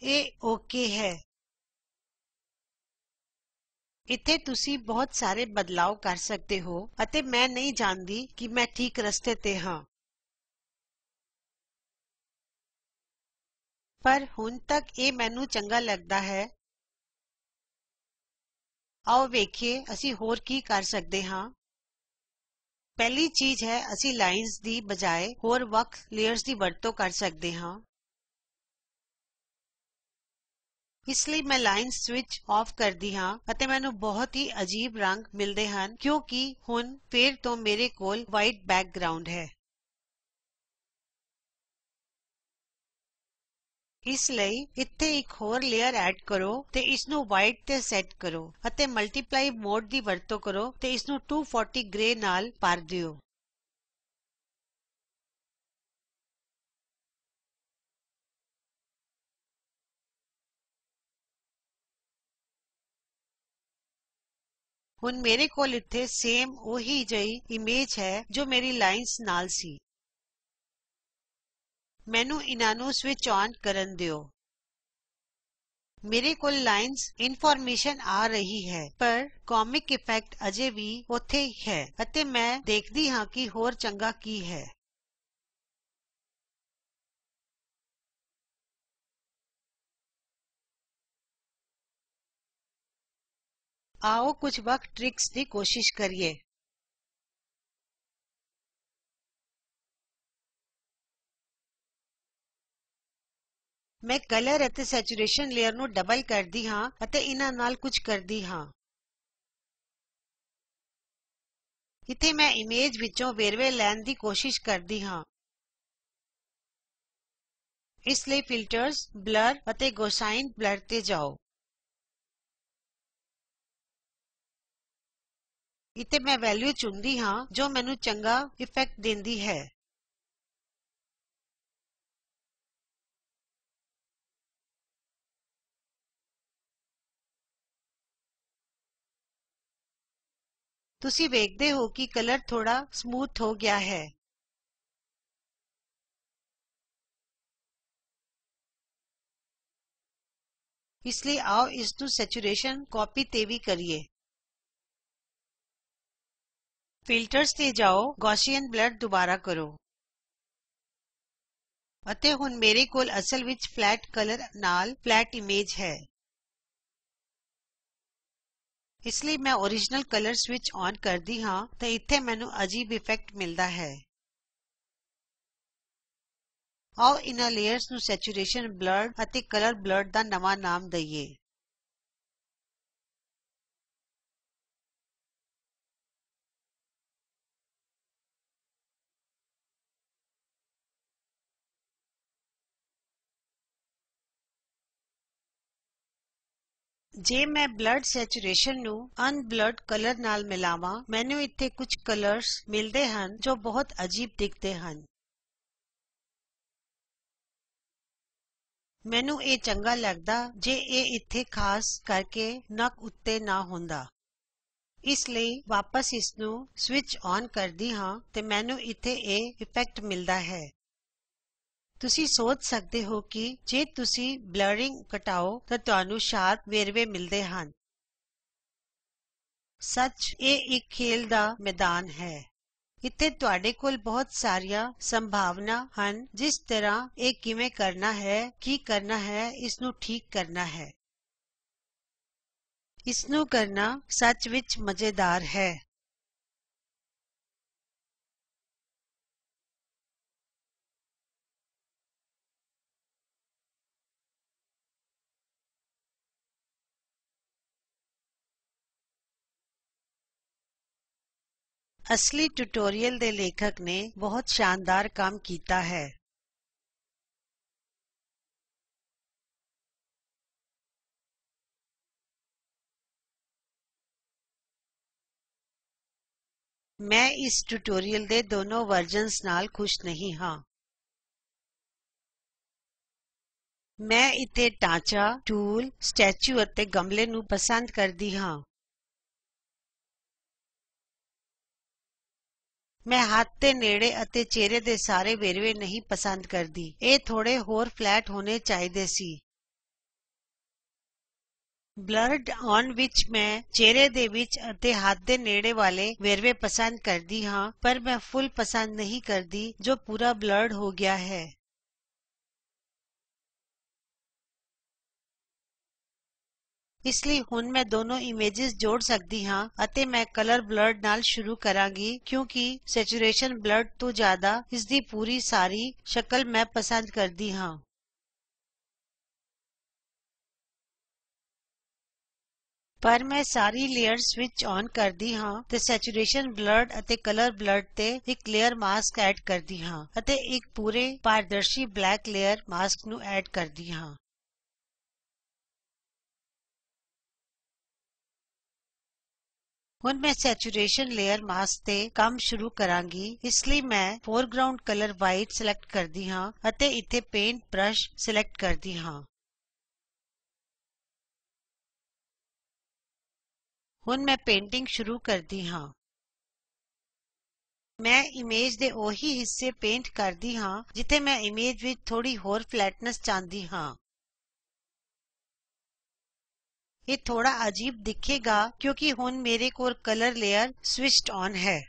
ਇਹ ਓਕੇ ਹੈ। ਇੱਥੇ ਤੁਸੀਂ ਬਹੁਤ ਸਾਰੇ ਬਦਲਾਵ ਕਰ ਸਕਦੇ ਹੋ ਅਤੇ ਮੈਂ ਨਹੀਂ ਜਾਣਦੀ ਕਿ ਮੈਂ ਠੀਕ ਰਸਤੇ ਤੇ ਹਾਂ। ਪਰ ਹੁਣ ਤੱਕ ਇਹ ਮੈਨੂੰ ਚੰਗਾ ਲੱਗਦਾ ਹੈ। ਆਓ ਵੇਖੀਏ ਅਸੀਂ ਹੋਰ ਕੀ ਕਰ ਸਕਦੇ ਹਾਂ। ਪਹਿਲੀ ਚੀਜ਼ ਹੈ ਅਸੀਂ ਲਾਈਨਜ਼ ਦੀ ਬਜਾਏ ਹੋਰ ਵੱਖ ਲੇਅਰਸ ਦੀ ਵਰਤੋਂ ਕਰ ਸਕਦੇ ਹਾਂ। ਇਸ ਲਈ ਮੈਂ ਲਾਈਨ ਸਵਿਚ ਆਫ ਕਰਦੀ ਹਾਂ ਅਤੇ ਮੈਨੂੰ ਬਹੁਤ ਹੀ ਅਜੀਬ ਰੰਗ ਮਿਲਦੇ ਹਨ, ਕਿਉਂਕਿ ਹੁਣ ਫੇਰ ਤੋਂ ਮੇਰੇ ਕੋਲ ਵਾਈਟ ਬੈਕਗ੍ਰਾਉਂਡ ਹੈ। ਇਸ ਲਈ ਇੱਥੇ ਇੱਕ ਹੋਰ ਲੇਅਰ ਐਡ ਕਰੋ ਤੇ ਇਸ ਨੂੰ ਵਾਈਟ ਤੇ ਸੈਟ ਕਰੋ ਅਤੇ ਮਲਟੀਪਲਾਈ ਮੋਡ ਦੀ ਵਰਤੋਂ ਕਰੋ ਤੇ ਇਸ ਨੂੰ 240 ਗ੍ਰੇ ਨਾਲ ਭਰ ਦਿਓ। ਹੁਣ ਮੇਰੇ ਕੋਲ ਇੱਥੇ ਸੇਮ ਉਹੀ ਜਿਹੀ ਇਮੇਜ ਹੈ ਜੋ ਮੇਰੀ ਲਾਈਨਜ਼ ਨਾਲ ਸੀ। ਮੈਨੂੰ ਇਹਨਾਂ ਨੂੰ ਸਵਿਚ ਔਨ ਕਰਨ ਦਿਓ। ਮੇਰੇ ਕੋਲ ਲਾਈਨਜ਼ ਇਨਫੋਰਮੇਸ਼ਨ ਆ ਰਹੀ ਹੈ ਪਰ ਕਾਮਿਕ ਇਫੈਕਟ ਅਜੇ ਵੀ ਉੱਥੇ ਹੀ ਹੈ ਅਤੇ ਮੈਂ ਦੇਖਦੀ ਹਾਂ ਕਿ ਹੋਰ ਚੰਗਾ ਕੀ ਹੈ। ਆਓ ਕੁਝ ਵੱਖ ਟ੍ਰਿਕਸ ਦੀ ਕੋਸ਼ਿਸ਼ ਕਰੀਏ। ਮੈਂ ਕਲਰ ਅਤੇ ਸੈਚੂਰੇਸ਼ਨ ਲੇਅਰ ਨੂੰ ਡਬਲ ਕਰਦੀ ਹਾਂ ਅਤੇ ਇਹਨਾਂ ਨਾਲ ਕੁਝ ਕਰਦੀ ਹਾਂ। ਇੱਥੇ ਮੈਂ ਇਮੇਜ ਵਿੱਚੋਂ ਵੇਰਵੇ ਲੈਣ ਦੀ ਕੋਸ਼ਿਸ਼ ਕਰਦੀ ਹਾਂ। ਇਸ ਲਈ ਫਿਲਟਰਜ਼, ਬਲਰ ਅਤੇ ਗੌਸਾਈਨ ਬਲਰ ਤੇ ਜਾਓ। ਇੱਥੇ ਮੈਂ ਵੈਲਯੂ ਚੁਣਦੀ ਹਾਂ ਜੋ ਮੈਨੂੰ ਚੰਗਾ ਇਫੈਕਟ ਦਿੰਦੀ ਹੈ। ਤੁਸੀਂ ਵੇਖਦੇ ਹੋ ਕਿ ਕਲਰ ਥੋੜਾ ਸਮੂਥ ਹੋ ਗਿਆ ਹੈ। ਇਸ ਲਈ ਆਓ ਇਸ ਨੂੰ ਸੈਚੂਰੇਸ਼ਨ ਕਾਪੀ ਤੇ ਵੀ ਕਰੀਏ। ਫਿਲਟਰਜ਼ ਤੇ ਜਾਓ, ਗੌਸੀਅਨ ਬਲਰ ਦੁਬਾਰਾ ਕਰੋ। ਅਤੇ ਹੁਣ ਮੇਰੇ ਕੋਲ ਅਸਲ ਵਿੱਚ ਫਲੈਟ ਕਲਰ ਨਾਲ ਫਲੈਟ ਇਮੇਜ ਹੈ। ਇਸ ਲਈ ਮੈਂ ਓਰਿਜਨਲ ਕਲਰ ਸਵਿਚ ਔਨ ਕਰਦੀ ਹਾਂ ਤਾਂ ਇੱਥੇ ਮੈਨੂੰ ਅਜੀਬ ਇਫੈਕਟ ਮਿਲਦਾ ਹੈ। ਆਓ ਇਹਨਾਂ ਲੇਅਰਜ਼ ਨੂੰ ਸੈਚੂਰੇਸ਼ਨ ਬਲਰਡ ਅਤੇ ਕਲਰ ਬਲਰਡ ਦਾ ਨਵਾਂ ਨਾਮ ਦਈਏ। ਜੇ ਮੈਂ ਬਲਡ ਸੈਚੂਰੇਸ਼ਨ ਨੂੰ ਅਨਬਲਰਡ ਕਲਰ ਨਾਲ ਮਿਲਾਵਾਂ ਮੈਨੂੰ ਇੱਥੇ ਕੁਝ ਕਲਰਸ ਮਿਲਦੇ ਹਨ ਜੋ ਬਹੁਤ ਅਜੀਬ ਦਿਖਦੇ ਹਨ। ਮੈਨੂੰ ਇਹ ਚੰਗਾ ਲੱਗਦਾ ਜੇ ਇਹ ਇੱਥੇ ਖਾਸ ਕਰਕੇ ਨੱਕ ਉੱਤੇ ਨਾ ਹੁੰਦਾ। ਇਸ ਲਈ ਵਾਪਸ ਇਸ ਨੂੰ ਸਵਿਚ ਔਨ ਕਰਦੀ ਹਾਂ ਤੇ ਮੈਨੂੰ ਇੱਥੇ ਇਹ ਇਫੈਕਟ ਮਿਲਦਾ ਹੈ। ਤੁਸੀਂ ਸੋਚ ਸਕਦੇ ਹੋ ਕਿ ਜੇ ਤੁਸੀਂ ਬਲਰਿੰਗ ਘਟਾਓ ਤਾਂ ਤੁਹਾਨੂੰ ਸ਼ਾਰਪ ਵੇਰਵੇ ਮਿਲਦੇ ਹਨ। ਸੱਚ ਇਹ ਇੱਕ ਖੇਲ ਦਾ ਮੈਦਾਨ ਹੈ। ਇੱਥੇ ਤੁਹਾਡੇ ਕੋਲ ਬਹੁਤ ਸਾਰੀਆਂ ਸੰਭਾਵਨਾ ਹਨ ਜਿਸ ਤਰ੍ਹਾਂ ਇਹ ਕਿਵੇਂ ਕਰਨਾ ਹੈ, ਕੀ ਕਰਨਾ ਹੈ, ਇਸ ਨੂੰ ਠੀਕ ਕਰਨਾ ਹੈ। ਇਸ ਨੂੰ ਕਰਨਾ ਸੱਚ ਵਿੱਚ ਮਜ਼ੇਦਾਰ ਹੈ। ਅਸਲੀ ਟਿਊਟੋਰੀਅਲ ਦੇ ਲੇਖਕ ਨੇ ਬਹੁਤ ਸ਼ਾਨਦਾਰ ਕੰਮ ਕੀਤਾ ਹੈ। ਮੈਂ ਇਸ ਟਿਊਟੋਰੀਅਲ ਦੇ ਦੋਨੋ ਵਰਜ਼ਨਸ ਨਾਲ ਖੁਸ਼ ਨਹੀਂ ਹਾਂ। ਮੈਂ ਇੱਥੇ ਢਾਂਚਾ, ਟੂਲ, ਸਟੈਚੂ ਅਤੇ ਗਮਲੇ ਨੂੰ ਪਸੰਦ ਕਰਦੀ ਹਾਂ। ਮੈਂ ਹੱਥ ਦੇ ਨੇੜੇ ਅਤੇ ਚਿਹਰੇ ਦੇ ਸਾਰੇ ਵੇਰਵੇ ਨਹੀਂ ਪਸੰਦ ਕਰਦੀ। ਇਹ ਥੋੜੇ ਹੋਰ ਫਲੈਟ ਹੋਣੇ ਚਾਹੀਦੇ ਸੀ। ਬਲਰਡ ਔਨ ਵਿੱਚ ਮੈਂ ਚਿਹਰੇ ਦੇ ਵਿੱਚ ਅਤੇ ਹੱਥ ਦੇ ਨੇੜੇ ਵਾਲੇ ਵੇਰਵੇ ਪਸੰਦ ਕਰਦੀ ਹਾਂ ਪਰ ਮੈਂ ਫੁੱਲ ਪਸੰਦ ਨਹੀਂ ਕਰਦੀ ਜੋ ਪੂਰਾ ਬਲਰਡ ਹੋ ਗਿਆ ਹੈ। ਇਸ ਲਈ ਹੁਣ ਮੈਂ ਦੋਨੋ ਇਮੇਜਿਸ ਜੋੜ ਸਕਦੀ ਹਾਂ ਅਤੇ ਮੈਂ ਕਲਰ ਬਲਰਡ ਨਾਲ ਸ਼ੁਰੂ ਕਰਾਂਗੀ ਕਿਉਂਕਿ ਸੈਚੂਰੇਸ਼ਨ ਬਲਰਡ ਤੋਂ ਜ਼ਿਆਦਾ ਇਸ ਦੀ ਪੂਰੀ ਸਾਰੀ ਸ਼ਕਲ ਮੈਂ ਪਸੰਦ ਕਰਦੀ ਹਾਂ। ਪਰ ਮੈਂ ਸਾਰੀ ਲੇਅਰ ਸਵਿਚ ਔਨ ਕਰਦੀ ਹਾਂ ਤੇ ਸੈਚੂਰੇਸ਼ਨ ਬਲਰਡ ਅਤੇ ਕਲਰ ਬਲਰਡ ਤੇ ਇੱਕ ਲੇਅਰ ਮਾਸਕ ਐਡ ਕਰਦੀ ਹਾਂ ਅਤੇ ਇੱਕ ਪੂਰੇ ਪਾਰਦਰਸ਼ੀ ਬਲੈਕ ਲੇਅਰ ਮਾਸਕ ਨੂੰ ਐਡ ਕਰਦੀ ਹਾਂ। ਹੁਣ ਮੈਂ ਸੈਚੂਰੇਸ਼ਨ ਲੇਅਰ ਮਾਸਕ ਤੇ ਕੰਮ ਸ਼ੁਰੂ ਕਰਾਂਗੀ, ਇਸ ਲਈ ਮੈਂ ਫੋਰਗਰਾਉਂਡ ਕਲਰ ਵਾਈਟ ਸਿਲੈਕਟ ਕਰਦੀ ਹਾਂ ਅਤੇ ਇੱਥੇ ਪੇਂਟ ਬ੍ਰਸ਼ ਸਿਲੈਕਟ ਕਰਦੀ ਹਾਂ। ਹੁਣ ਮੈਂ ਪੇਂਟਿੰਗ ਸ਼ੁਰੂ ਕਰਦੀ ਹਾਂ। ਮੈਂ ਇਮੇਜ ਦੇ ਉਹੀ ਹਿੱਸੇ ਪੇਂਟ ਕਰਦੀ ਹਾਂ ਜਿੱਥੇ ਮੈਂ ਇਮੇਜ ਵਿੱਚ ਥੋੜੀ ਹੋਰ ਫਲੈਟਨੈਸ ਚਾਹੁੰਦੀ ਹਾਂ। ਇਹ ਥੋੜਾ ਅਜੀਬ ਦਿਖੇਗਾ ਕਿਉਂਕਿ ਹੁਣ ਮੇਰੇ ਕੋਲ ਕਲਰ ਲੇਅਰ ਸਵਿਚਡ ਔਨ ਹੈ।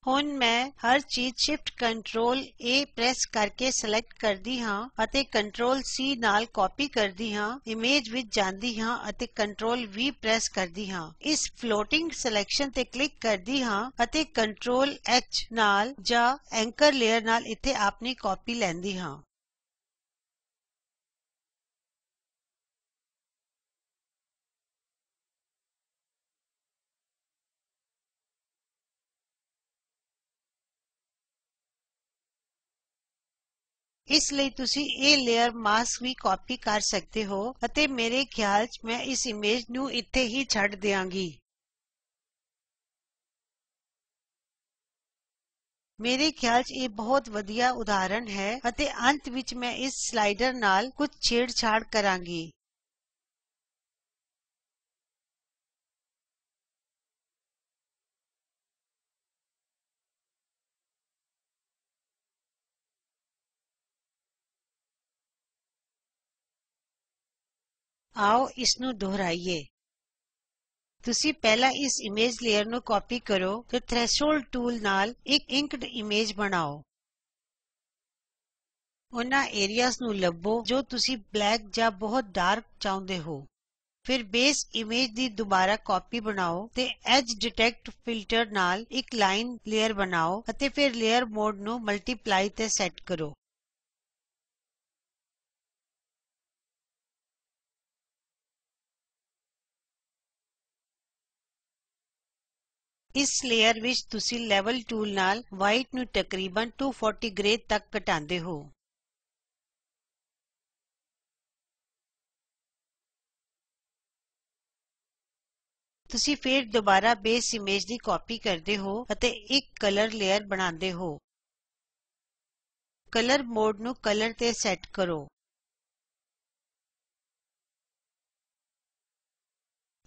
ਹੁਣ ਮੈਂ ਹਰ ਚੀਜ਼ ਸ਼ਿਫਟ ਕੰਟਰੋਲ A ਪ੍ਰੈਸ ਕਰਕੇ ਸਿਲੈਕਟ ਕਰਦੀ ਹਾਂ ਅਤੇ ਕੰਟਰੋਲ C ਨਾਲ ਕਾਪੀ ਕਰਦੀ ਹਾਂ, ਇਮੇਜ ਵਿੱਚ ਜਾਂਦੀ ਹਾਂ ਅਤੇ ਕੰਟਰੋਲ V ਪ੍ਰੈਸ ਕਰਦੀ ਹਾਂ। ਇਸ ਫਲੋਟਿੰਗ ਸਿਲੈਕਸ਼ਨ ਤੇ ਕਲਿਕ ਕਰਦੀ ਹਾਂ ਅਤੇ ਕੰਟਰੋਲ H ਨਾਲ ਜਾਂ ਐਂਕਰ ਲੇਅਰ ਨਾਲ ਇੱਥੇ ਆਪਣੀ ਕਾਪੀ ਲੈਂਦੀ ਹਾਂ। ਇਸ ਲਈ ਤੁਸੀਂ ਇਹ ਲੇਅਰ ਮਾਸਕ ਵੀ ਕਾਪੀ ਕਰ ਸਕਦੇ ਹੋ ਅਤੇ ਮੇਰੇ ਖਿਆਲ ਚ ਮੈਂ ਇਸ ਇਮੇਜ ਨੂੰ ਇੱਥੇ ਹੀ ਛੱਡ ਦਿਆਂਗੀ। ਮੇਰੇ ਖਿਆਲ ਚ ਇਹ ਬਹੁਤ ਵਧੀਆ ਉਦਾਹਰਨ ਹੈ ਅਤੇ ਅੰਤ ਵਿੱਚ ਮੈਂ ਇਸ ਸਲਾਈਡਰ ਨਾਲ ਕੁਝ ਛੇੜਛਾੜ ਕਰਾਂਗੀ। ਆਓ ਇਸ ਨੂੰ ਦੁਹਰਾਈਏ। ਤੁਸੀਂ ਪਹਿਲਾਂ ਇਸ ਇਮੇਜ ਲੇਅਰ ਨੂੰ ਕਾਪੀ ਕਰੋ ਤੇ ਥ੍ਰੈਸ਼ਹੋਲਡ ਟੂਲ ਨਾਲ ਇੱਕ ਇੰਕਡ ਇਮੇਜ ਬਣਾਓ। ਉਹਨਾਂ ਏਰੀਆਜ਼ ਨੂੰ ਲੱਭੋ ਜੋ ਤੁਸੀਂ ਬਲੈਕ ਜਾਂ ਬਹੁਤ ਡਾਰਕ ਚਾਹੁੰਦੇ ਹੋ। ਫਿਰ ਬੇਸ ਇਮੇਜ ਦੀ ਦੁਬਾਰਾ ਕਾਪੀ ਬਣਾਓ ਤੇ ਐਜ ਡਿਟੈਕਟ ਫਿਲਟਰ ਨਾਲ ਇੱਕ ਲਾਈਨ ਲੇਅਰ ਬਣਾਓ ਅਤੇ ਫਿਰ ਲੇਅਰ ਮੋਡ ਨੂੰ ਮਲਟੀਪਲਾਈ ਤੇ ਸੈਟ ਕਰੋ। ਇਸ ਲੇਅਰ ਵਿੱਚ ਤੁਸੀਂ ਲੈਵਲ ਟੂਲ ਨਾਲ ਵਾਈਟ ਨੂੰ ਤਕਰੀਬਨ 240 ਗ੍ਰੇ ਤੱਕ ਘਟਾਉਂਦੇ ਹੋ। ਤੁਸੀਂ ਫਿਰ ਦੁਬਾਰਾ ਬੇਸ ਇਮੇਜ ਦੀ ਕਾਪੀ ਕਰਦੇ ਹੋ ਅਤੇ ਇੱਕ ਕਲਰ ਲੇਅਰ ਬਣਾਉਂਦੇ ਹੋ। ਕਲਰ ਮੋਡ ਨੂੰ ਕਲਰ ਤੇ ਸੈਟ ਕਰੋ।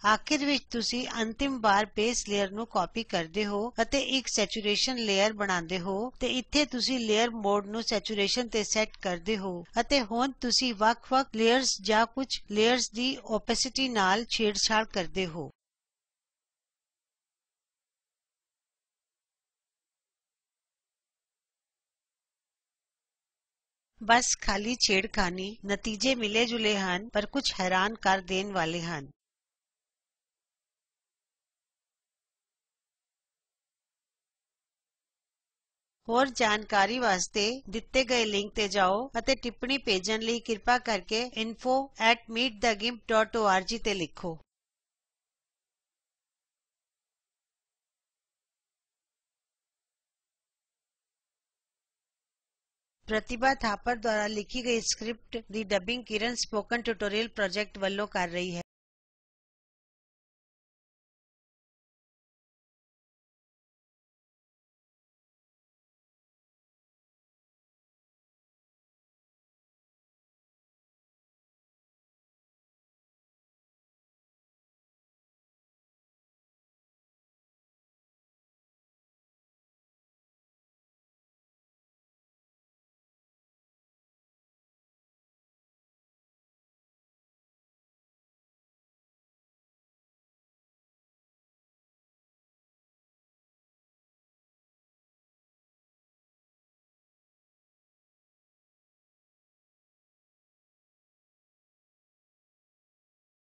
ਆਖਿਰ ਵਿੱਚ ਤੁਸੀਂ ਅੰਤਿਮ ਵਾਰ ਬੇਸ ਲੇਅਰ ਨੂੰ ਕਾਪੀ ਕਰਦੇ ਹੋ ਅਤੇ ਇੱਕ ਸੈਚੂਰੇਸ਼ਨ ਲੇਅਰ ਬਣਾਉਂਦੇ ਹੋ ਤੇ ਇੱਥੇ ਤੁਸੀਂ ਲੇਅਰ ਮੋਡ ਨੂੰ ਸੈਚੂਰੇਸ਼ਨ ਤੇ ਸੈਟ ਕਰਦੇ ਹੋ ਅਤੇ ਹੁਣ ਤੁਸੀਂ ਵੱਖ-ਵੱਖ ਲੇਅਰਜ਼ ਜਾਂ ਕੁਝ ਲੇਅਰਜ਼ ਦੀ ਓਪੈਸਿਟੀ ਨਾਲ ਛੇੜਛਾੜ ਕਰਦੇ ਹੋ। ਬਸ ਖਾਲੀ ਛੇੜਖਾਨੀ, ਨਤੀਜੇ ਮਿਲੇ ਜੁਲੇ ਹਨ ਪਰ ਕੁਝ ਹੈਰਾਨ ਕਰ ਦੇਣ ਵਾਲੇ ਹਨ। ਹੋਰ ਜਾਣਕਾਰੀ ਵਾਸਤੇ ਦਿੱਤੇ ਗਏ ਲਿੰਕ ਤੇ ਜਾਉ ਅਤੇ ਟਿੱਪਣੀ ਭੇਜਣ ਲਈ ਕਿਰਪਾ ਕਰਕੇ info@meetthegimp.org ਤੇ ਲਿਖੋ। ਪ੍ਰਤਿਭਾ ਥਾਪਰ ਦੁਆਰਾ ਲਿਖੀ ਗਈ ਸਕ੍ਰਿਪਟ ਦੀ ਡਬਿੰਗ ਕਿਰਨ ਸਪੋਕਨ ਟਿਊਟੋਰੀਅਲ ਪ੍ਰੋਜੈਕਟ ਵੱਲੋਂ ਕਰ ਰਹੀ ਹੈ।